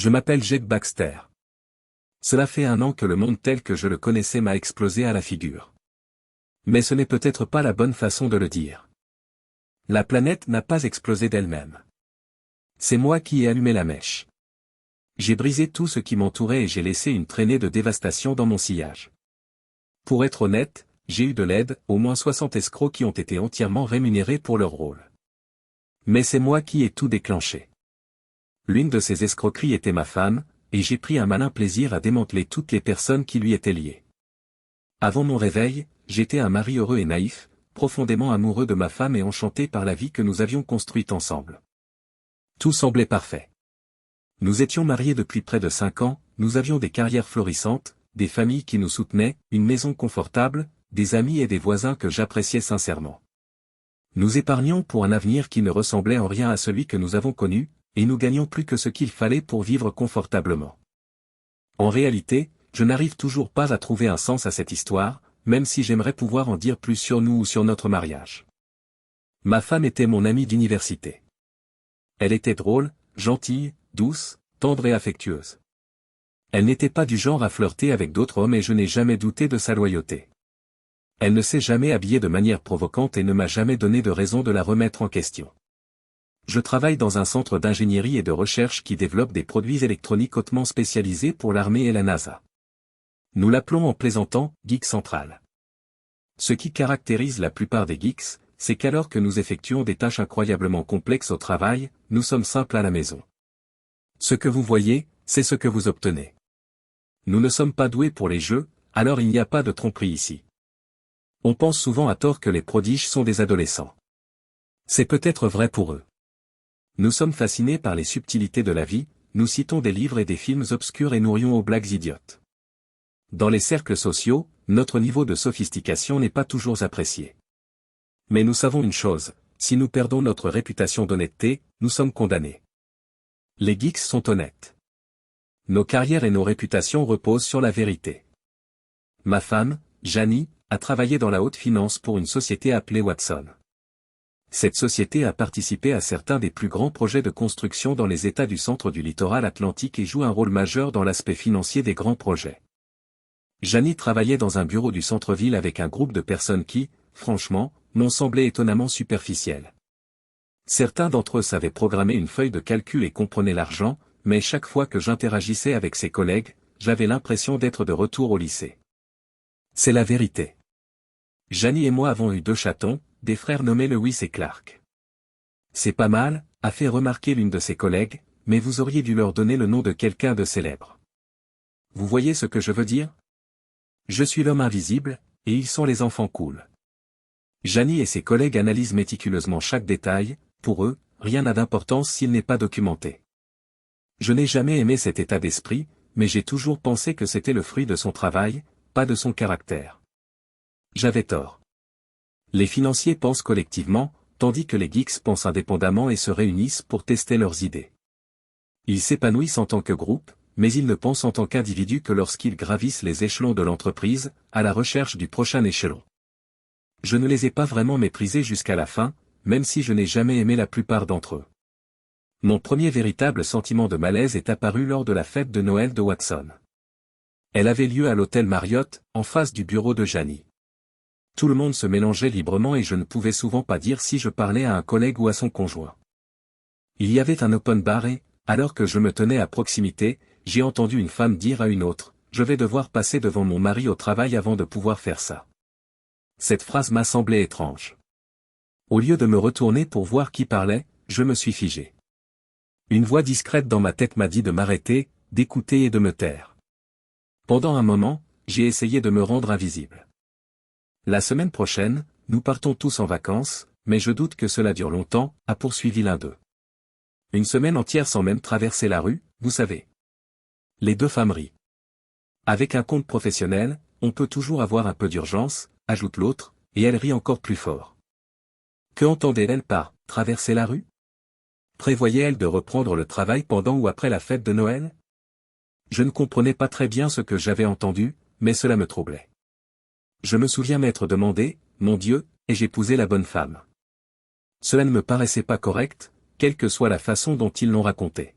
Je m'appelle Jake Baxter. Cela fait 1 an que le monde tel que je le connaissais m'a explosé à la figure. Mais ce n'est peut-être pas la bonne façon de le dire. La planète n'a pas explosé d'elle-même. C'est moi qui ai allumé la mèche. J'ai brisé tout ce qui m'entourait et j'ai laissé une traînée de dévastation dans mon sillage. Pour être honnête, j'ai eu de l'aide, au moins 60 escrocs qui ont été entièrement rémunérés pour leur rôle. Mais c'est moi qui ai tout déclenché. L'une de ces escroqueries était ma femme, et j'ai pris un malin plaisir à démanteler toutes les personnes qui lui étaient liées. Avant mon réveil, j'étais un mari heureux et naïf, profondément amoureux de ma femme et enchanté par la vie que nous avions construite ensemble. Tout semblait parfait. Nous étions mariés depuis près de 5 ans, nous avions des carrières florissantes, des familles qui nous soutenaient, une maison confortable, des amis et des voisins que j'appréciais sincèrement. Nous épargnions pour un avenir qui ne ressemblait en rien à celui que nous avons connu, et nous gagnions plus que ce qu'il fallait pour vivre confortablement. En réalité, je n'arrive toujours pas à trouver un sens à cette histoire, même si j'aimerais pouvoir en dire plus sur nous ou sur notre mariage. Ma femme était mon amie d'université. Elle était drôle, gentille, douce, tendre et affectueuse. Elle n'était pas du genre à flirter avec d'autres hommes et je n'ai jamais douté de sa loyauté. Elle ne s'est jamais habillée de manière provocante et ne m'a jamais donné de raison de la remettre en question. Je travaille dans un centre d'ingénierie et de recherche qui développe des produits électroniques hautement spécialisés pour l'armée et la NASA. Nous l'appelons en plaisantant « Geek Central ». Ce qui caractérise la plupart des geeks, c'est qu'alors que nous effectuons des tâches incroyablement complexes au travail, nous sommes simples à la maison. Ce que vous voyez, c'est ce que vous obtenez. Nous ne sommes pas doués pour les jeux, alors il n'y a pas de tromperie ici. On pense souvent à tort que les prodiges sont des adolescents. C'est peut-être vrai pour eux. Nous sommes fascinés par les subtilités de la vie, nous citons des livres et des films obscurs et nous rions aux blagues idiotes. Dans les cercles sociaux, notre niveau de sophistication n'est pas toujours apprécié. Mais nous savons une chose, si nous perdons notre réputation d'honnêteté, nous sommes condamnés. Les geeks sont honnêtes. Nos carrières et nos réputations reposent sur la vérité. Ma femme, Janie, a travaillé dans la haute finance pour une société appelée Watson. Cette société a participé à certains des plus grands projets de construction dans les États du centre du littoral atlantique et joue un rôle majeur dans l'aspect financier des grands projets. Janie travaillait dans un bureau du centre-ville avec un groupe de personnes qui, franchement, m'ont semblé étonnamment superficielles. Certains d'entre eux savaient programmer une feuille de calcul et comprenaient l'argent, mais chaque fois que j'interagissais avec ses collègues, j'avais l'impression d'être de retour au lycée. C'est la vérité. Janie et moi avons eu 2 chatons, des frères nommés Lewis et Clark. C'est pas mal, a fait remarquer l'une de ses collègues, mais vous auriez dû leur donner le nom de quelqu'un de célèbre. Vous voyez ce que je veux dire? Je suis l'homme invisible, et ils sont les enfants cool. Janie et ses collègues analysent méticuleusement chaque détail, pour eux, rien n'a d'importance s'il n'est pas documenté. Je n'ai jamais aimé cet état d'esprit, mais j'ai toujours pensé que c'était le fruit de son travail, pas de son caractère. J'avais tort. Les financiers pensent collectivement, tandis que les geeks pensent indépendamment et se réunissent pour tester leurs idées. Ils s'épanouissent en tant que groupe, mais ils ne pensent en tant qu'individus que lorsqu'ils gravissent les échelons de l'entreprise, à la recherche du prochain échelon. Je ne les ai pas vraiment méprisés jusqu'à la fin, même si je n'ai jamais aimé la plupart d'entre eux. Mon premier véritable sentiment de malaise est apparu lors de la fête de Noël de Watson. Elle avait lieu à l'hôtel Marriott, en face du bureau de Janie. Tout le monde se mélangeait librement et je ne pouvais souvent pas dire si je parlais à un collègue ou à son conjoint. Il y avait un open bar et, alors que je me tenais à proximité, j'ai entendu une femme dire à une autre, « Je vais devoir passer devant mon mari au travail avant de pouvoir faire ça. » Cette phrase m'a semblé étrange. Au lieu de me retourner pour voir qui parlait, je me suis figé. Une voix discrète dans ma tête m'a dit de m'arrêter, d'écouter et de me taire. Pendant un moment, j'ai essayé de me rendre invisible. La semaine prochaine, nous partons tous en vacances, mais je doute que cela dure longtemps, a poursuivi l'un d'eux. Une semaine entière sans même traverser la rue, vous savez. Les 2 femmes rient. Avec un compte professionnel, on peut toujours avoir un peu d'urgence, ajoute l'autre, et elle rit encore plus fort. Que entendait-elle par « traverser la rue » ? Prévoyait-elle de reprendre le travail pendant ou après la fête de Noël ? Je ne comprenais pas très bien ce que j'avais entendu, mais cela me troublait. Je me souviens m'être demandé, mon Dieu, ai-je épousé la bonne femme? Cela ne me paraissait pas correct, quelle que soit la façon dont ils l'ont raconté.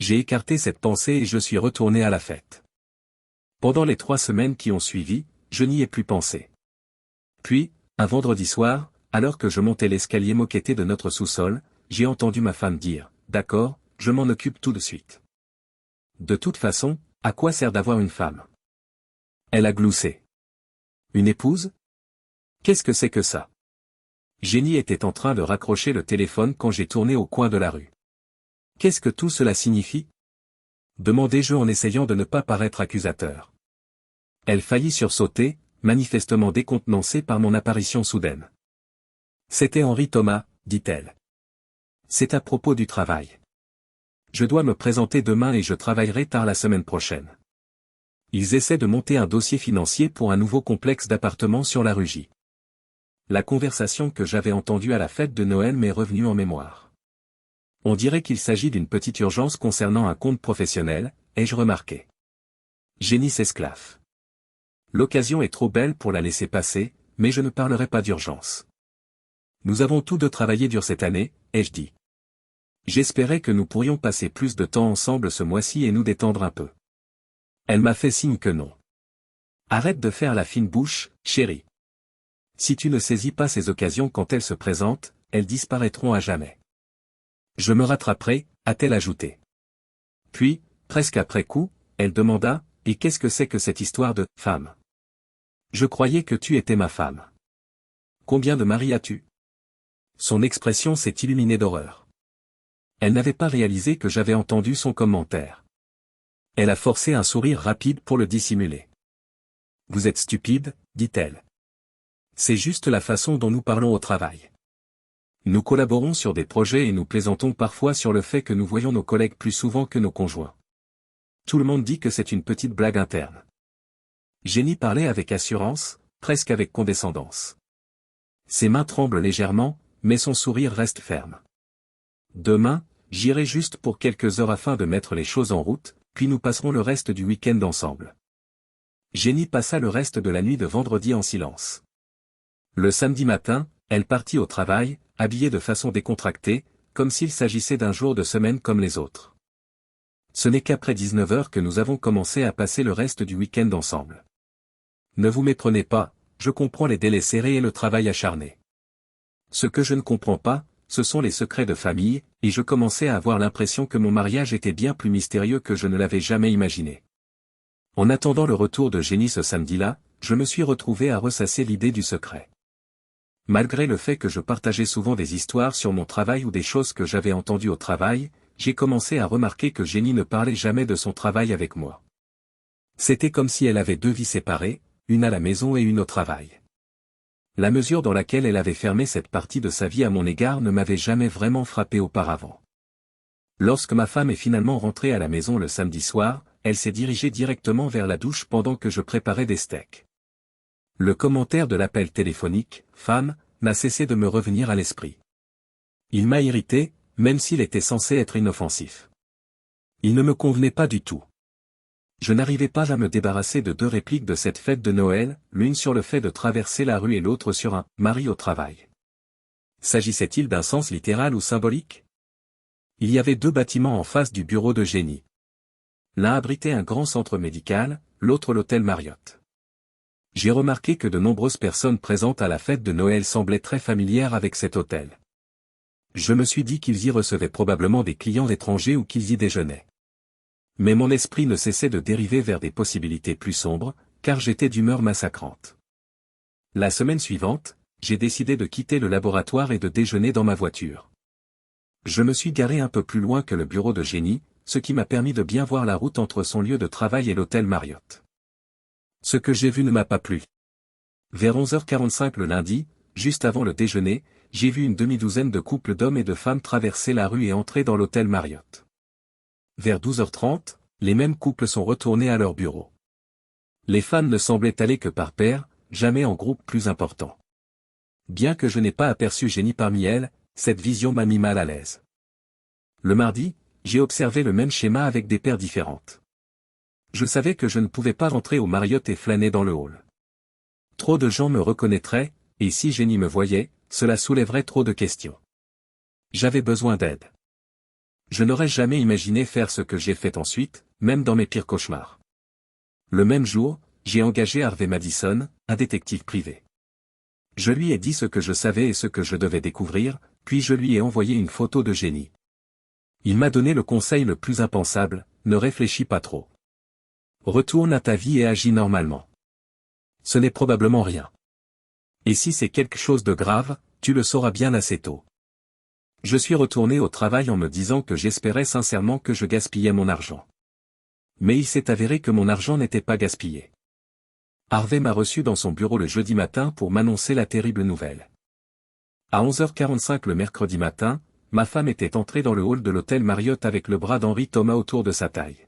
J'ai écarté cette pensée et je suis retourné à la fête. Pendant les 3 semaines qui ont suivi, je n'y ai plus pensé. Puis, un vendredi soir, alors que je montais l'escalier moquetté de notre sous-sol, j'ai entendu ma femme dire « D'accord, je m'en occupe tout de suite. » De toute façon, à quoi sert d'avoir une femme? Elle a gloussé. Une épouse? Qu'est-ce que c'est que ça? Jenny était en train de raccrocher le téléphone quand j'ai tourné au coin de la rue. Qu'est-ce que tout cela signifie? Demandai-je en essayant de ne pas paraître accusateur. Elle faillit sursauter, manifestement décontenancée par mon apparition soudaine. C'était Henri Thomas, dit-elle. C'est à propos du travail. Je dois me présenter demain et je travaillerai tard la semaine prochaine. Ils essaient de monter un dossier financier pour un nouveau complexe d'appartements sur la rue J. La conversation que j'avais entendue à la fête de Noël m'est revenue en mémoire. On dirait qu'il s'agit d'une petite urgence concernant un compte professionnel, ai-je remarqué. Jenny s'esclaffe. L'occasion est trop belle pour la laisser passer, mais je ne parlerai pas d'urgence. Nous avons tous deux travaillé dur cette année, ai-je dit. J'espérais que nous pourrions passer plus de temps ensemble ce mois-ci et nous détendre un peu. Elle m'a fait signe que non. Arrête de faire la fine bouche, chérie. Si tu ne saisis pas ces occasions quand elles se présentent, elles disparaîtront à jamais. Je me rattraperai, a-t-elle ajouté. Puis, presque après coup, elle demanda, et qu'est-ce que c'est que cette histoire de femme? Je croyais que tu étais ma femme. Combien de maris as-tu? Son expression s'est illuminée d'horreur. Elle n'avait pas réalisé que j'avais entendu son commentaire. Elle a forcé un sourire rapide pour le dissimuler. Vous êtes stupide, dit-elle. C'est juste la façon dont nous parlons au travail. Nous collaborons sur des projets et nous plaisantons parfois sur le fait que nous voyons nos collègues plus souvent que nos conjoints. Tout le monde dit que c'est une petite blague interne. Jenny parlait avec assurance, presque avec condescendance. Ses mains tremblent légèrement, mais son sourire reste ferme. Demain, j'irai juste pour quelques heures afin de mettre les choses en route, puis nous passerons le reste du week-end ensemble. Jenny passa le reste de la nuit de vendredi en silence. Le samedi matin, elle partit au travail, habillée de façon décontractée, comme s'il s'agissait d'un jour de semaine comme les autres. Ce n'est qu'après 19 heures que nous avons commencé à passer le reste du week-end ensemble. Ne vous méprenez pas, je comprends les délais serrés et le travail acharné. Ce que je ne comprends pas, ce sont les secrets de famille, et je commençais à avoir l'impression que mon mariage était bien plus mystérieux que je ne l'avais jamais imaginé. En attendant le retour de Jenny ce samedi-là, je me suis retrouvé à ressasser l'idée du secret. Malgré le fait que je partageais souvent des histoires sur mon travail ou des choses que j'avais entendues au travail, j'ai commencé à remarquer que Jenny ne parlait jamais de son travail avec moi. C'était comme si elle avait 2 vies séparées, une à la maison et une au travail. La mesure dans laquelle elle avait fermé cette partie de sa vie à mon égard ne m'avait jamais vraiment frappé auparavant. Lorsque ma femme est finalement rentrée à la maison le samedi soir, elle s'est dirigée directement vers la douche pendant que je préparais des steaks. Le commentaire de l'appel téléphonique, femme, n'a cessé de me revenir à l'esprit. Il m'a irrité, même s'il était censé être inoffensif. Il ne me convenait pas du tout. Je n'arrivais pas à me débarrasser de 2 répliques de cette fête de Noël, l'une sur le fait de traverser la rue et l'autre sur un « mari au travail ». S'agissait-il d'un sens littéral ou symbolique? Il y avait 2 bâtiments en face du bureau de Jenny. L'un abritait un grand centre médical, l'autre l'hôtel Marriott. J'ai remarqué que de nombreuses personnes présentes à la fête de Noël semblaient très familières avec cet hôtel. Je me suis dit qu'ils y recevaient probablement des clients étrangers ou qu'ils y déjeunaient. Mais mon esprit ne cessait de dériver vers des possibilités plus sombres, car j'étais d'humeur massacrante. La semaine suivante, j'ai décidé de quitter le laboratoire et de déjeuner dans ma voiture. Je me suis garé un peu plus loin que le bureau de Jenny, ce qui m'a permis de bien voir la route entre son lieu de travail et l'hôtel Marriott. Ce que j'ai vu ne m'a pas plu. Vers 11h45 le lundi, juste avant le déjeuner, j'ai vu une demi-douzaine de couples d'hommes et de femmes traverser la rue et entrer dans l'hôtel Marriott. Vers 12h30, les mêmes couples sont retournés à leur bureau. Les femmes ne semblaient aller que par paires, jamais en groupe plus important. Bien que je n'ai pas aperçu Jenny parmi elles, cette vision m'a mis mal à l'aise. Le mardi, j'ai observé le même schéma avec des paires différentes. Je savais que je ne pouvais pas rentrer au Marriott et flâner dans le hall. Trop de gens me reconnaîtraient, et si Jenny me voyait, cela soulèverait trop de questions. J'avais besoin d'aide. Je n'aurais jamais imaginé faire ce que j'ai fait ensuite, même dans mes pires cauchemars. Le même jour, j'ai engagé Harvey Madison, un détective privé. Je lui ai dit ce que je savais et ce que je devais découvrir, puis je lui ai envoyé une photo de Jenny. Il m'a donné le conseil le plus impensable, ne réfléchis pas trop. Retourne à ta vie et agis normalement. Ce n'est probablement rien. Et si c'est quelque chose de grave, tu le sauras bien assez tôt. Je suis retourné au travail en me disant que j'espérais sincèrement que je gaspillais mon argent. Mais il s'est avéré que mon argent n'était pas gaspillé. Harvey m'a reçu dans son bureau le jeudi matin pour m'annoncer la terrible nouvelle. À 11h45 le mercredi matin, ma femme était entrée dans le hall de l'hôtel Marriott avec le bras d'Henry Thomas autour de sa taille.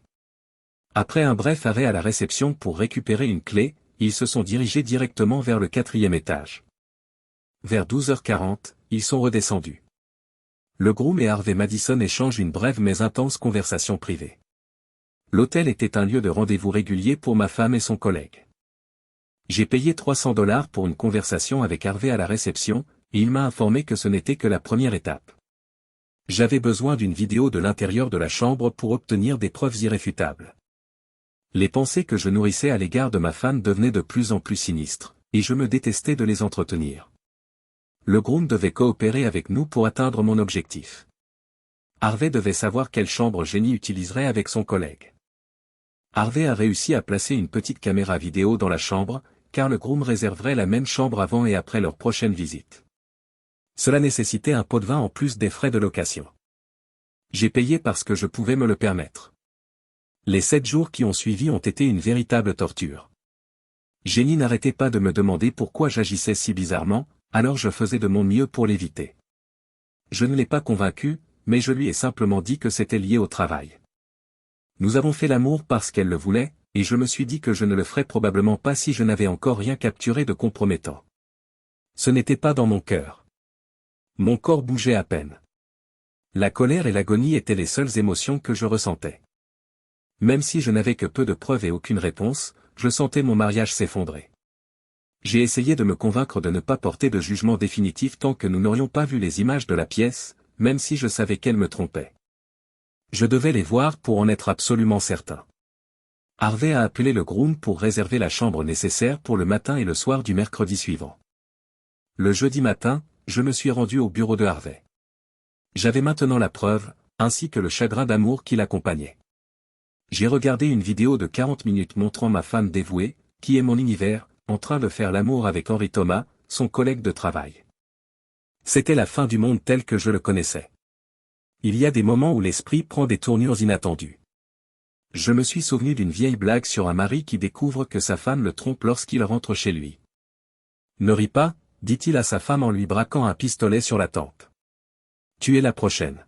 Après un bref arrêt à la réception pour récupérer une clé, ils se sont dirigés directement vers le 4e étage. Vers 12h40, ils sont redescendus. Le groom et Harvey Madison échangent une brève mais intense conversation privée. L'hôtel était un lieu de rendez-vous régulier pour ma femme et son collègue. J'ai payé $300 pour une conversation avec Harvey à la réception, et il m'a informé que ce n'était que la première étape. J'avais besoin d'une vidéo de l'intérieur de la chambre pour obtenir des preuves irréfutables. Les pensées que je nourrissais à l'égard de ma femme devenaient de plus en plus sinistres, et je me détestais de les entretenir. Le groom devait coopérer avec nous pour atteindre mon objectif. Harvey devait savoir quelle chambre Jenny utiliserait avec son collègue. Harvey a réussi à placer une petite caméra vidéo dans la chambre, car le groom réserverait la même chambre avant et après leur prochaine visite. Cela nécessitait un pot de vin en plus des frais de location. J'ai payé parce que je pouvais me le permettre. Les 7 jours qui ont suivi ont été une véritable torture. Jenny n'arrêtait pas de me demander pourquoi j'agissais si bizarrement, alors je faisais de mon mieux pour l'éviter. Je ne l'ai pas convaincue, mais je lui ai simplement dit que c'était lié au travail. Nous avons fait l'amour parce qu'elle le voulait, et je me suis dit que je ne le ferais probablement pas si je n'avais encore rien capturé de compromettant. Ce n'était pas dans mon cœur. Mon corps bougeait à peine. La colère et l'agonie étaient les seules émotions que je ressentais. Même si je n'avais que peu de preuves et aucune réponse, je sentais mon mariage s'effondrer. J'ai essayé de me convaincre de ne pas porter de jugement définitif tant que nous n'aurions pas vu les images de la pièce, même si je savais qu'elle me trompait. Je devais les voir pour en être absolument certain. Harvey a appelé le groom pour réserver la chambre nécessaire pour le matin et le soir du mercredi suivant. Le jeudi matin, je me suis rendu au bureau de Harvey. J'avais maintenant la preuve, ainsi que le chagrin d'amour qui l'accompagnait. J'ai regardé une vidéo de 40 minutes montrant ma femme dévouée, qui est mon univers, en train de faire l'amour avec Henry Thomas, son collègue de travail. C'était la fin du monde tel que je le connaissais. Il y a des moments où l'esprit prend des tournures inattendues. Je me suis souvenu d'une vieille blague sur un mari qui découvre que sa femme le trompe lorsqu'il rentre chez lui. Ne ris pas, dit-il à sa femme en lui braquant un pistolet sur la tempe. Tu es la prochaine.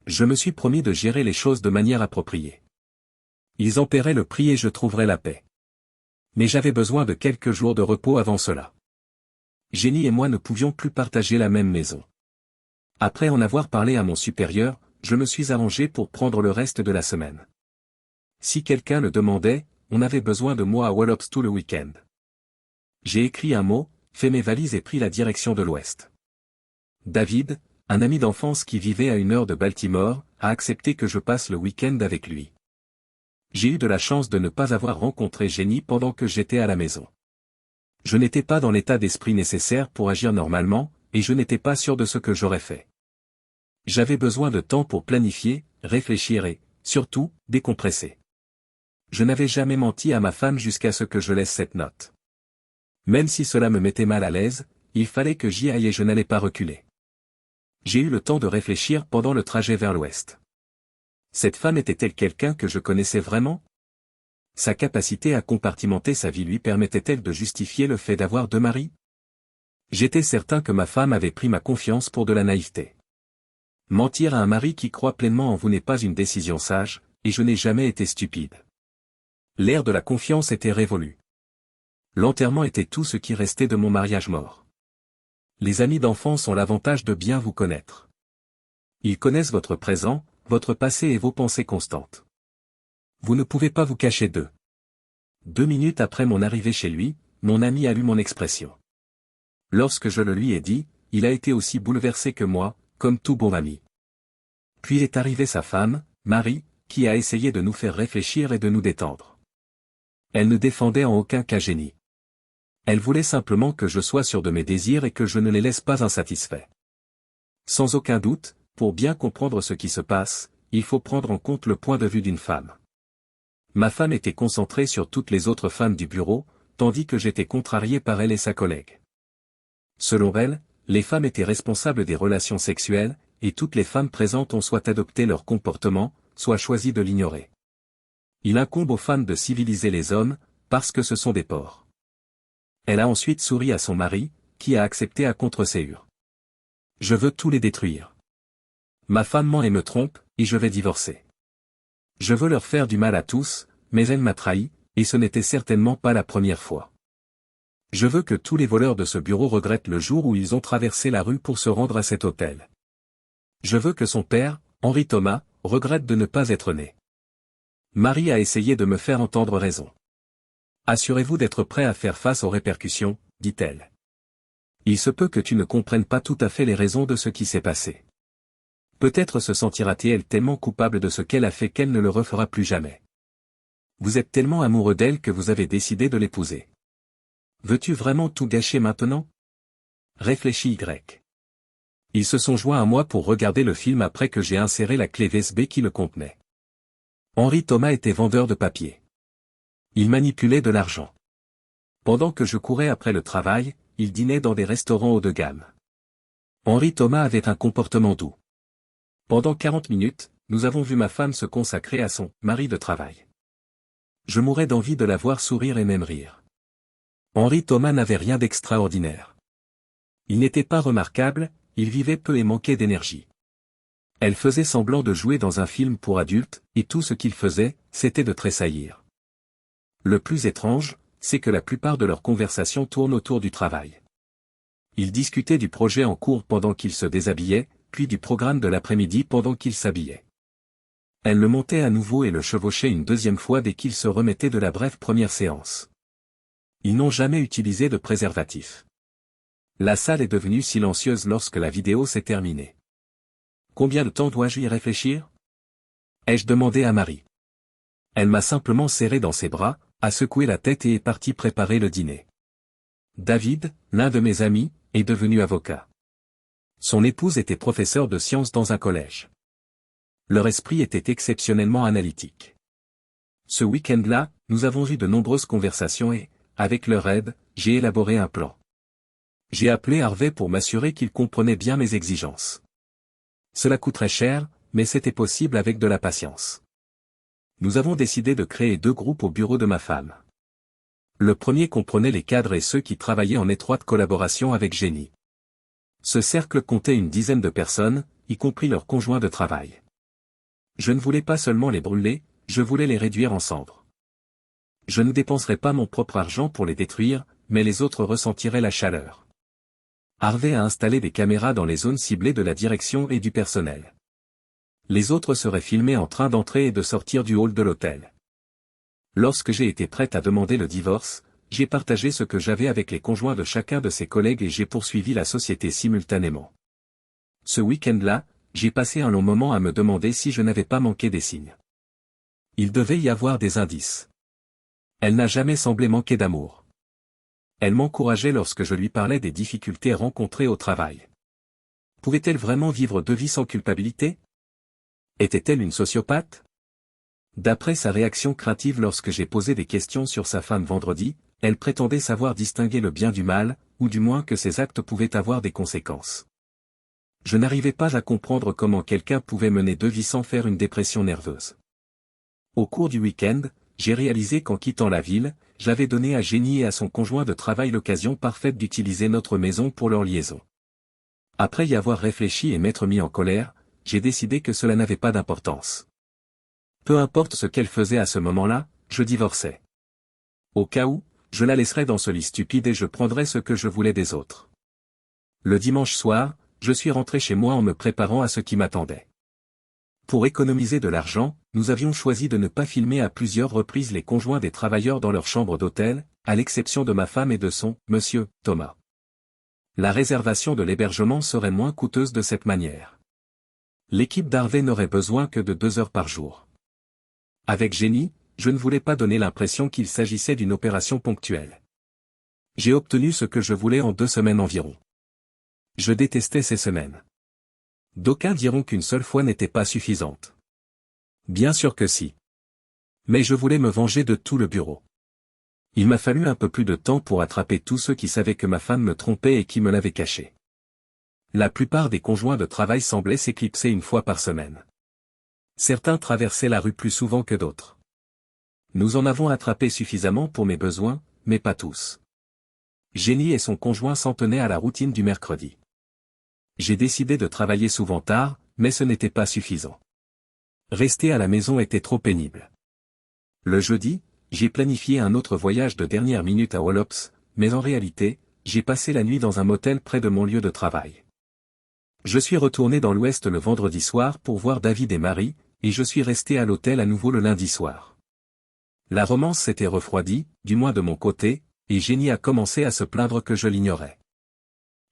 Je me suis promis de gérer les choses de manière appropriée. Ils en paieraient le prix et je trouverais la paix. Mais j'avais besoin de quelques jours de repos avant cela. Jenny et moi ne pouvions plus partager la même maison. Après en avoir parlé à mon supérieur, je me suis arrangé pour prendre le reste de la semaine. Si quelqu'un le demandait, on avait besoin de moi à Wallops tout le week-end. J'ai écrit un mot, fait mes valises et pris la direction de l'Ouest. David, un ami d'enfance qui vivait à 1 heure de Baltimore, a accepté que je passe le week-end avec lui. J'ai eu de la chance de ne pas avoir rencontré Jenny pendant que j'étais à la maison. Je n'étais pas dans l'état d'esprit nécessaire pour agir normalement, et je n'étais pas sûr de ce que j'aurais fait. J'avais besoin de temps pour planifier, réfléchir et, surtout, décompresser. Je n'avais jamais menti à ma femme jusqu'à ce que je laisse cette note. Même si cela me mettait mal à l'aise, il fallait que j'y aille et je n'allais pas reculer. J'ai eu le temps de réfléchir pendant le trajet vers l'Ouest. Cette femme était-elle quelqu'un que je connaissais vraiment? Sa capacité à compartimenter sa vie lui permettait-elle de justifier le fait d'avoir 2 maris? J'étais certain que ma femme avait pris ma confiance pour de la naïveté. Mentir à un mari qui croit pleinement en vous n'est pas une décision sage, et je n'ai jamais été stupide. L'ère de la confiance était révolue. L'enterrement était tout ce qui restait de mon mariage mort. Les amis d'enfance ont l'avantage de bien vous connaître. Ils connaissent votre présent, votre passé et vos pensées constantes. Vous ne pouvez pas vous cacher d'eux. 2 minutes après mon arrivée chez lui, mon ami a lu mon expression. Lorsque je le lui ai dit, il a été aussi bouleversé que moi, comme tout bon ami. Puis est arrivée sa femme, Marie, qui a essayé de nous faire réfléchir et de nous détendre. Elle ne défendait en aucun cas Jenny. Elle voulait simplement que je sois sûr de mes désirs et que je ne les laisse pas insatisfaits. Sans aucun doute, pour bien comprendre ce qui se passe, il faut prendre en compte le point de vue d'une femme. Ma femme était concentrée sur toutes les autres femmes du bureau, tandis que j'étais contrarié par elle et sa collègue. Selon elle, les femmes étaient responsables des relations sexuelles, et toutes les femmes présentes ont soit adopté leur comportement, soit choisi de l'ignorer. Il incombe aux femmes de civiliser les hommes, parce que ce sont des porcs. Elle a ensuite souri à son mari, qui a accepté à contre-séure. Je veux tous les détruire. Ma femme ment et me trompe, et je vais divorcer. Je veux leur faire du mal à tous, mais elle m'a trahi, et ce n'était certainement pas la première fois. Je veux que tous les voleurs de ce bureau regrettent le jour où ils ont traversé la rue pour se rendre à cet hôtel. Je veux que son père, Henri Thomas, regrette de ne pas être né. Marie a essayé de me faire entendre raison. Assurez-vous d'être prêt à faire face aux répercussions, dit-elle. Il se peut que tu ne comprennes pas tout à fait les raisons de ce qui s'est passé. Peut-être se sentira-t-elle tellement coupable de ce qu'elle a fait qu'elle ne le refera plus jamais. Vous êtes tellement amoureux d'elle que vous avez décidé de l'épouser. Veux-tu vraiment tout gâcher maintenant? Réfléchis Y. Ils se sont joints à moi pour regarder le film après que j'ai inséré la clé USB qui le contenait. Henri Thomas était vendeur de papier. Il manipulait de l'argent. Pendant que je courais après le travail, il dînait dans des restaurants haut de gamme. Henri Thomas avait un comportement doux. Pendant 40 minutes, nous avons vu ma femme se consacrer à son mari de travail. Je mourais d'envie de la voir sourire et même rire. Henri Thomas n'avait rien d'extraordinaire. Il n'était pas remarquable, il vivait peu et manquait d'énergie. Elle faisait semblant de jouer dans un film pour adultes, et tout ce qu'il faisait, c'était de tressaillir. Le plus étrange, c'est que la plupart de leurs conversations tournent autour du travail. Ils discutaient du projet en cours pendant qu'ils se déshabillaient, puis du programme de l'après-midi pendant qu'ils s'habillaient. Elle le montait à nouveau et le chevauchait une deuxième fois dès qu'ils se remettaient de la brève première séance. Ils n'ont jamais utilisé de préservatif. La salle est devenue silencieuse lorsque la vidéo s'est terminée. Combien de temps dois-je y réfléchir? Ai-je demandé à Marie. Elle m'a simplement serré dans ses bras, a secoué la tête et est partie préparer le dîner. David, l'un de mes amis, est devenu avocat. Son épouse était professeure de sciences dans un collège. Leur esprit était exceptionnellement analytique. Ce week-end-là, nous avons eu de nombreuses conversations et, avec leur aide, j'ai élaboré un plan. J'ai appelé Harvey pour m'assurer qu'il comprenait bien mes exigences. Cela coûterait cher, mais c'était possible avec de la patience. Nous avons décidé de créer 2 groupes au bureau de ma femme. Le premier comprenait les cadres et ceux qui travaillaient en étroite collaboration avec Jenny. Ce cercle comptait une dizaine de personnes, y compris leurs conjoints de travail. Je ne voulais pas seulement les brûler, je voulais les réduire en cendres. Je ne dépenserais pas mon propre argent pour les détruire, mais les autres ressentiraient la chaleur. Harvey a installé des caméras dans les zones ciblées de la direction et du personnel. Les autres seraient filmés en train d'entrer et de sortir du hall de l'hôtel. Lorsque j'ai été prête à demander le divorce, j'ai partagé ce que j'avais avec les conjoints de chacun de ses collègues et j'ai poursuivi la société simultanément. Ce week-end-là, j'ai passé un long moment à me demander si je n'avais pas manqué des signes. Il devait y avoir des indices. Elle n'a jamais semblé manquer d'amour. Elle m'encourageait lorsque je lui parlais des difficultés rencontrées au travail. Pouvait-elle vraiment vivre 2 vies sans culpabilité? Était-elle une sociopathe? D'après sa réaction craintive lorsque j'ai posé des questions sur sa femme vendredi, elle prétendait savoir distinguer le bien du mal, ou du moins que ses actes pouvaient avoir des conséquences. Je n'arrivais pas à comprendre comment quelqu'un pouvait mener 2 vies sans faire une dépression nerveuse. Au cours du week-end, j'ai réalisé qu'en quittant la ville, j'avais donné à Jenny et à son conjoint de travail l'occasion parfaite d'utiliser notre maison pour leur liaison. Après y avoir réfléchi et m'être mis en colère, j'ai décidé que cela n'avait pas d'importance. Peu importe ce qu'elle faisait à ce moment-là, je divorçais. Au cas où, je la laisserais dans ce lit stupide et je prendrais ce que je voulais des autres. Le dimanche soir, je suis rentré chez moi en me préparant à ce qui m'attendait. Pour économiser de l'argent, nous avions choisi de ne pas filmer à plusieurs reprises les conjoints des travailleurs dans leur chambre d'hôtel, à l'exception de ma femme et de son « Monsieur Thomas ». La réservation de l'hébergement serait moins coûteuse de cette manière. L'équipe d'Harvey n'aurait besoin que de 2 heures par jour. Avec Jenny, je ne voulais pas donner l'impression qu'il s'agissait d'une opération ponctuelle. J'ai obtenu ce que je voulais en 2 semaines environ. Je détestais ces semaines. D'aucuns diront qu'une seule fois n'était pas suffisante. Bien sûr que si. Mais je voulais me venger de tout le bureau. Il m'a fallu un peu plus de temps pour attraper tous ceux qui savaient que ma femme me trompait et qui me l'avaient caché. La plupart des conjoints de travail semblaient s'éclipser une fois par semaine. Certains traversaient la rue plus souvent que d'autres. Nous en avons attrapé suffisamment pour mes besoins, mais pas tous. Jenny et son conjoint s'en tenaient à la routine du mercredi. J'ai décidé de travailler souvent tard, mais ce n'était pas suffisant. Rester à la maison était trop pénible. Le jeudi, j'ai planifié un autre voyage de dernière minute à Wallops, mais en réalité, j'ai passé la nuit dans un motel près de mon lieu de travail. Je suis retourné dans l'Ouest le vendredi soir pour voir David et Marie, et je suis resté à l'hôtel à nouveau le lundi soir. La romance s'était refroidie, du moins de mon côté, et Jenny a commencé à se plaindre que je l'ignorais.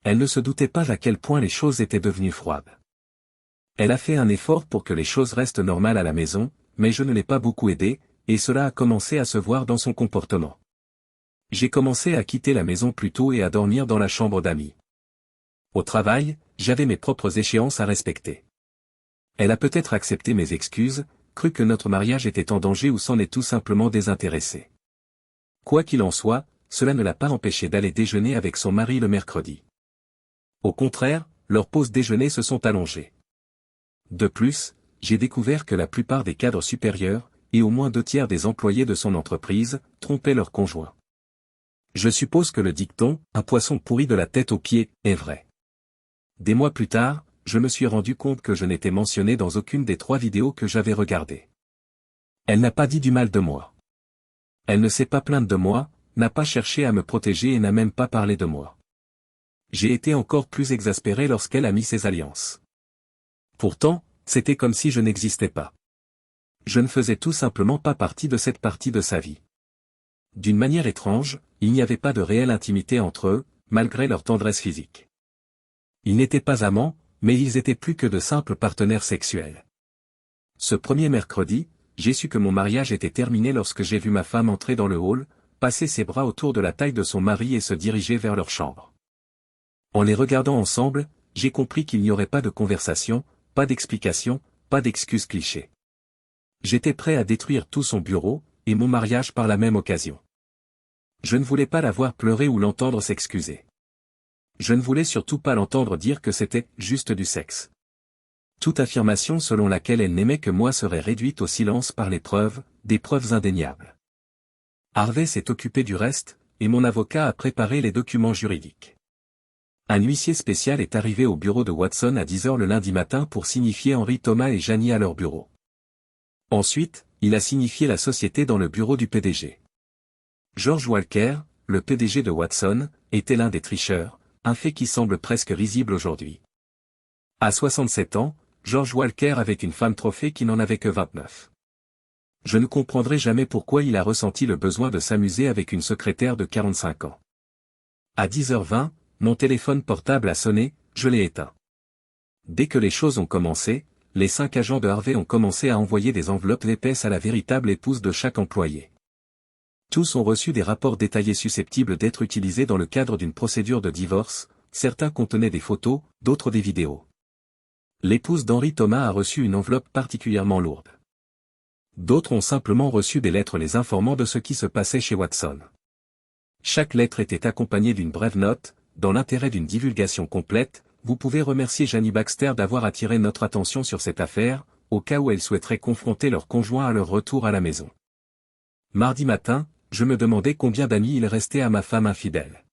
Elle ne se doutait pas à quel point les choses étaient devenues froides. Elle a fait un effort pour que les choses restent normales à la maison, mais je ne l'ai pas beaucoup aidée, et cela a commencé à se voir dans son comportement. J'ai commencé à quitter la maison plus tôt et à dormir dans la chambre d'amis. Au travail, j'avais mes propres échéances à respecter. Elle a peut-être accepté mes excuses, cru que notre mariage était en danger ou s'en est tout simplement désintéressée. Quoi qu'il en soit, cela ne l'a pas empêché d'aller déjeuner avec son mari le mercredi. Au contraire, leurs pauses déjeuner se sont allongées. De plus, j'ai découvert que la plupart des cadres supérieurs, et au moins 2/3 des employés de son entreprise, trompaient leurs conjoints. Je suppose que le dicton « un poisson pourri de la tête aux pieds » est vrai. Des mois plus tard, je me suis rendu compte que je n'étais mentionné dans aucune des 3 vidéos que j'avais regardées. Elle n'a pas dit du mal de moi. Elle ne s'est pas plainte de moi, n'a pas cherché à me protéger et n'a même pas parlé de moi. J'ai été encore plus exaspéré lorsqu'elle a mis ses alliances. Pourtant, c'était comme si je n'existais pas. Je ne faisais tout simplement pas partie de cette partie de sa vie. D'une manière étrange, il n'y avait pas de réelle intimité entre eux, malgré leur tendresse physique. Ils n'étaient pas amants, mais ils étaient plus que de simples partenaires sexuels. Ce premier mercredi, j'ai su que mon mariage était terminé lorsque j'ai vu ma femme entrer dans le hall, passer ses bras autour de la taille de son mari et se diriger vers leur chambre. En les regardant ensemble, j'ai compris qu'il n'y aurait pas de conversation, pas d'explication, pas d'excuses clichés. J'étais prêt à détruire tout son bureau, et mon mariage par la même occasion. Je ne voulais pas la voir pleurer ou l'entendre s'excuser. Je ne voulais surtout pas l'entendre dire que c'était « juste du sexe ». Toute affirmation selon laquelle elle n'aimait que moi serait réduite au silence par les preuves, des preuves indéniables. Harvey s'est occupé du reste, et mon avocat a préparé les documents juridiques. Un huissier spécial est arrivé au bureau de Watson à 10 heures le lundi matin pour signifier Henry Thomas et Janie à leur bureau. Ensuite, il a signifié la société dans le bureau du PDG. George Walker, le PDG de Watson, était l'un des tricheurs, un fait qui semble presque risible aujourd'hui. À 67 ans, George Walker avait une femme trophée qui n'en avait que 29. Je ne comprendrai jamais pourquoi il a ressenti le besoin de s'amuser avec une secrétaire de 45 ans. À 10h20, mon téléphone portable a sonné, je l'ai éteint. Dès que les choses ont commencé, les 5 agents de Harvey ont commencé à envoyer des enveloppes épaisses à la véritable épouse de chaque employé. Tous ont reçu des rapports détaillés susceptibles d'être utilisés dans le cadre d'une procédure de divorce, certains contenaient des photos, d'autres des vidéos. L'épouse d'Henry Thomas a reçu une enveloppe particulièrement lourde. D'autres ont simplement reçu des lettres les informant de ce qui se passait chez Watson. Chaque lettre était accompagnée d'une brève note, dans l'intérêt d'une divulgation complète. Vous pouvez remercier Janie Baxter d'avoir attiré notre attention sur cette affaire, au cas où elles souhaiteraient confronter leur conjoint à leur retour à la maison. Mardi matin, je me demandais combien d'amis il restait à ma femme infidèle.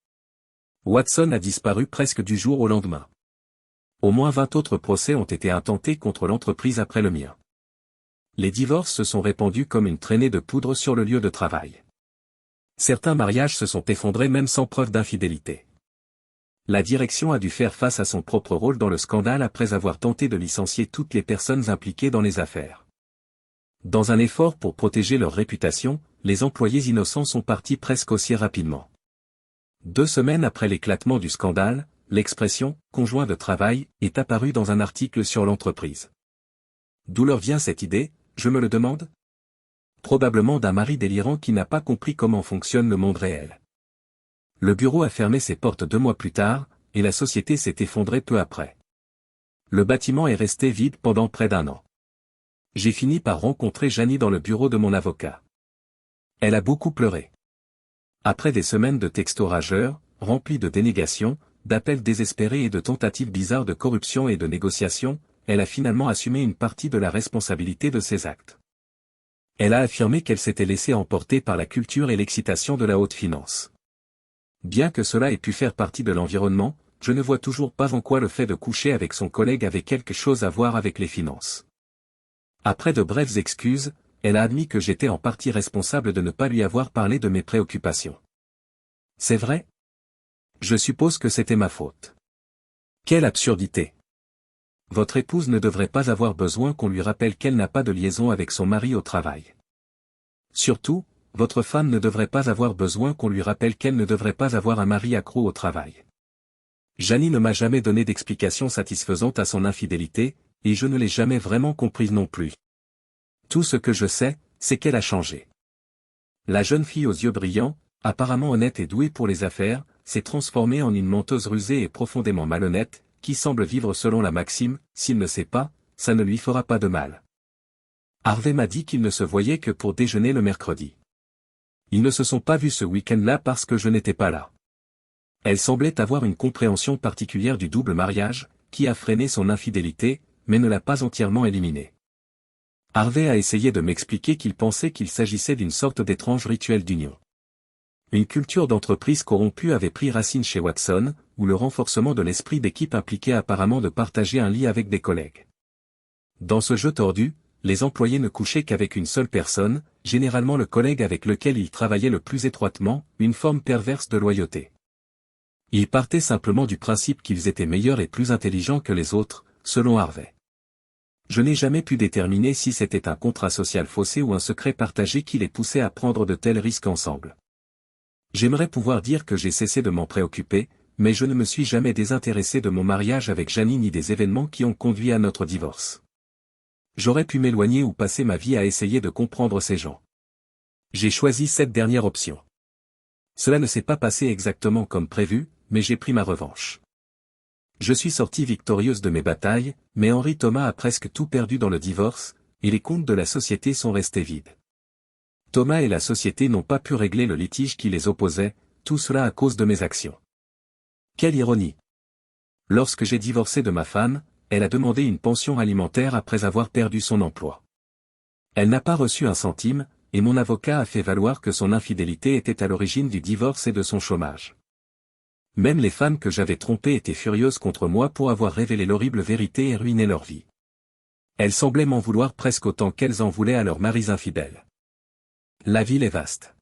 Watson a disparu presque du jour au lendemain. Au moins 20 autres procès ont été intentés contre l'entreprise après le mien. Les divorces se sont répandus comme une traînée de poudre sur le lieu de travail. Certains mariages se sont effondrés même sans preuve d'infidélité. La direction a dû faire face à son propre rôle dans le scandale après avoir tenté de licencier toutes les personnes impliquées dans les affaires. Dans un effort pour protéger leur réputation, les employés innocents sont partis presque aussi rapidement. 2 semaines après l'éclatement du scandale, l'expression « conjoint de travail » est apparue dans un article sur l'entreprise. D'où leur vient cette idée, je me le demande? Probablement d'un mari délirant qui n'a pas compris comment fonctionne le monde réel. Le bureau a fermé ses portes 2 mois plus tard, et la société s'est effondrée peu après. Le bâtiment est resté vide pendant près d'1 an. J'ai fini par rencontrer Janie dans le bureau de mon avocat. Elle a beaucoup pleuré. Après des semaines de textos rageurs, remplis de dénégations, d'appels désespérés et de tentatives bizarres de corruption et de négociation, elle a finalement assumé une partie de la responsabilité de ses actes. Elle a affirmé qu'elle s'était laissée emporter par la culture et l'excitation de la haute finance. Bien que cela ait pu faire partie de l'environnement, je ne vois toujours pas en quoi le fait de coucher avec son collègue avait quelque chose à voir avec les finances. Après de brèves excuses, elle a admis que j'étais en partie responsable de ne pas lui avoir parlé de mes préoccupations. C'est vrai? Je suppose que c'était ma faute. Quelle absurdité! Votre épouse ne devrait pas avoir besoin qu'on lui rappelle qu'elle n'a pas de liaison avec son mari au travail. Surtout, votre femme ne devrait pas avoir besoin qu'on lui rappelle qu'elle ne devrait pas avoir un mari accro au travail. Janie ne m'a jamais donné d'explication satisfaisante à son infidélité, et je ne l'ai jamais vraiment comprise non plus. Tout ce que je sais, c'est qu'elle a changé. La jeune fille aux yeux brillants, apparemment honnête et douée pour les affaires, s'est transformée en une menteuse rusée et profondément malhonnête, qui semble vivre selon la maxime, s'il ne sait pas, ça ne lui fera pas de mal. Harvey m'a dit qu'ils ne se voyaient que pour déjeuner le mercredi. Ils ne se sont pas vus ce week-end-là parce que je n'étais pas là. Elle semblait avoir une compréhension particulière du double mariage, qui a freiné son infidélité, mais ne l'a pas entièrement éliminée. Harvey a essayé de m'expliquer qu'il pensait qu'il s'agissait d'une sorte d'étrange rituel d'union. Une culture d'entreprise corrompue avait pris racine chez Watson, où le renforcement de l'esprit d'équipe impliquait apparemment de partager un lit avec des collègues. Dans ce jeu tordu, les employés ne couchaient qu'avec une seule personne, généralement le collègue avec lequel ils travaillaient le plus étroitement, une forme perverse de loyauté. Ils partaient simplement du principe qu'ils étaient meilleurs et plus intelligents que les autres, selon Harvey. Je n'ai jamais pu déterminer si c'était un contrat social faussé ou un secret partagé qui les poussait à prendre de tels risques ensemble. J'aimerais pouvoir dire que j'ai cessé de m'en préoccuper, mais je ne me suis jamais désintéressé de mon mariage avec Janie ni des événements qui ont conduit à notre divorce. J'aurais pu m'éloigner ou passer ma vie à essayer de comprendre ces gens. J'ai choisi cette dernière option. Cela ne s'est pas passé exactement comme prévu, mais j'ai pris ma revanche. Je suis sortie victorieuse de mes batailles, mais Henry Thomas a presque tout perdu dans le divorce, et les comptes de la société sont restés vides. Thomas et la société n'ont pas pu régler le litige qui les opposait, tout cela à cause de mes actions. Quelle ironie! Lorsque j'ai divorcé de ma femme, elle a demandé une pension alimentaire après avoir perdu son emploi. Elle n'a pas reçu un centime, et mon avocat a fait valoir que son infidélité était à l'origine du divorce et de son chômage. Même les femmes que j'avais trompées étaient furieuses contre moi pour avoir révélé l'horrible vérité et ruiné leur vie. Elles semblaient m'en vouloir presque autant qu'elles en voulaient à leurs maris infidèles. La ville est vaste.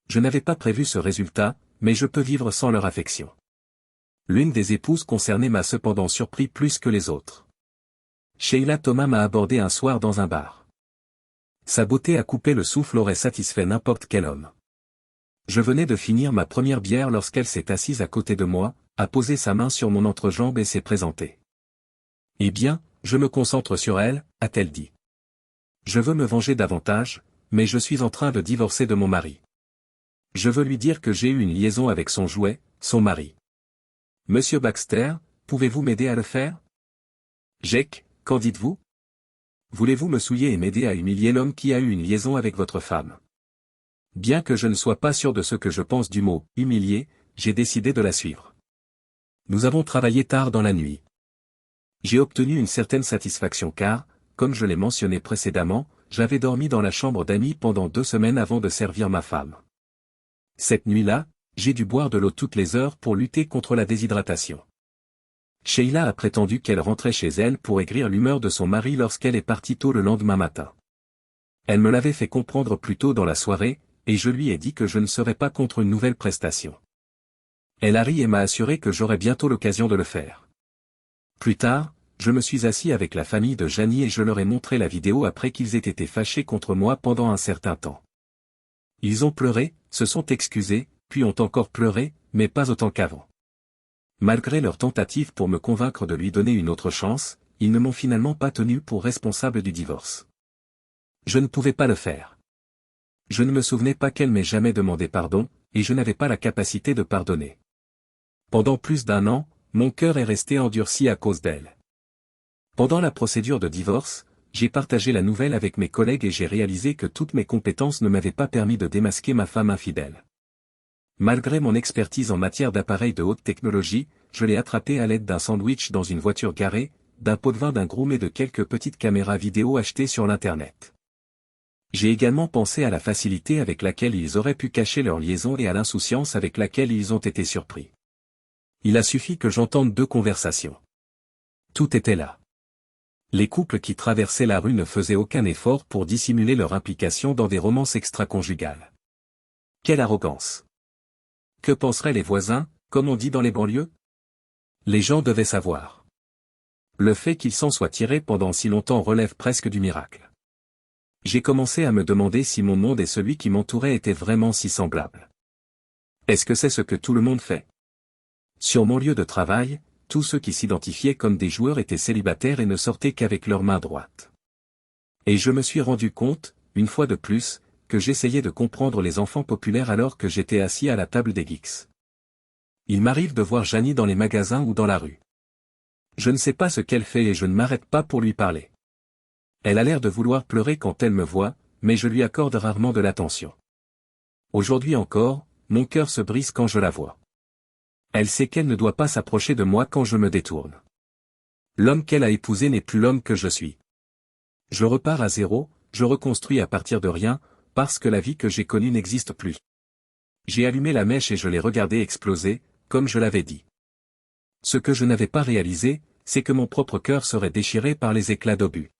Je n'avais pas prévu ce résultat, mais je peux vivre sans leur affection. L'une des épouses concernées m'a cependant surpris plus que les autres. Sheila Thomas m'a abordé un soir dans un bar. Sa beauté à couper le souffle aurait satisfait n'importe quel homme. Je venais de finir ma première bière lorsqu'elle s'est assise à côté de moi, a posé sa main sur mon entrejambe et s'est présentée. « Eh bien, je me concentre sur elle », a-t-elle dit. « Je veux me venger davantage, mais je suis en train de divorcer de mon mari. Je veux lui dire que j'ai eu une liaison avec son jouet, son mari. Monsieur Baxter, pouvez-vous m'aider à le faire? Jake, qu'en dites-vous? Voulez-vous me souiller et m'aider à humilier l'homme qui a eu une liaison avec votre femme? Bien que je ne sois pas sûr de ce que je pense du mot « humilier », j'ai décidé de la suivre. Nous avons travaillé tard dans la nuit. J'ai obtenu une certaine satisfaction car, comme je l'ai mentionné précédemment, j'avais dormi dans la chambre d'amis pendant 2 semaines avant de servir ma femme. Cette nuit-là, j'ai dû boire de l'eau toutes les heures pour lutter contre la déshydratation. Sheila a prétendu qu'elle rentrait chez elle pour aigrir l'humeur de son mari lorsqu'elle est partie tôt le lendemain matin. Elle me l'avait fait comprendre plus tôt dans la soirée, et je lui ai dit que je ne serais pas contre une nouvelle prestation. Elle a ri et m'a assuré que j'aurais bientôt l'occasion de le faire. Plus tard, je me suis assis avec la famille de Janie et je leur ai montré la vidéo après qu'ils aient été fâchés contre moi pendant un certain temps. Ils ont pleuré, se sont excusés, puis ont encore pleuré, mais pas autant qu'avant. Malgré leur tentative pour me convaincre de lui donner une autre chance, ils ne m'ont finalement pas tenu pour responsable du divorce. Je ne pouvais pas le faire. Je ne me souvenais pas qu'elle m'ait jamais demandé pardon, et je n'avais pas la capacité de pardonner. Pendant plus d'1 an, mon cœur est resté endurci à cause d'elle. Pendant la procédure de divorce, j'ai partagé la nouvelle avec mes collègues et j'ai réalisé que toutes mes compétences ne m'avaient pas permis de démasquer ma femme infidèle. Malgré mon expertise en matière d'appareils de haute technologie, je l'ai attrapée à l'aide d'un sandwich dans une voiture garée, d'un pot de vin d'un groom et de quelques petites caméras vidéo achetées sur l'internet. J'ai également pensé à la facilité avec laquelle ils auraient pu cacher leur liaison et à l'insouciance avec laquelle ils ont été surpris. Il a suffi que j'entende 2 conversations. Tout était là. Les couples qui traversaient la rue ne faisaient aucun effort pour dissimuler leur implication dans des romances extra-conjugales. Quelle arrogance! Que penseraient les voisins, comme on dit dans les banlieues? Les gens devaient savoir. Le fait qu'ils s'en soient tirés pendant si longtemps relève presque du miracle. J'ai commencé à me demander si mon monde et celui qui m'entourait étaient vraiment si semblables. Est-ce que c'est ce que tout le monde fait? Sur mon lieu de travail, tous ceux qui s'identifiaient comme des joueurs étaient célibataires et ne sortaient qu'avec leur main droite. Et je me suis rendu compte, une fois de plus, que j'essayais de comprendre les enfants populaires alors que j'étais assis à la table des geeks. Il m'arrive de voir Janie dans les magasins ou dans la rue. Je ne sais pas ce qu'elle fait et je ne m'arrête pas pour lui parler. Elle a l'air de vouloir pleurer quand elle me voit, mais je lui accorde rarement de l'attention. Aujourd'hui encore, mon cœur se brise quand je la vois. Elle sait qu'elle ne doit pas s'approcher de moi quand je me détourne. L'homme qu'elle a épousé n'est plus l'homme que je suis. Je repars à zéro, je reconstruis à partir de rien, parce que la vie que j'ai connue n'existe plus. J'ai allumé la mèche et je l'ai regardée exploser, comme je l'avais dit. Ce que je n'avais pas réalisé, c'est que mon propre cœur serait déchiré par les éclats d'obus.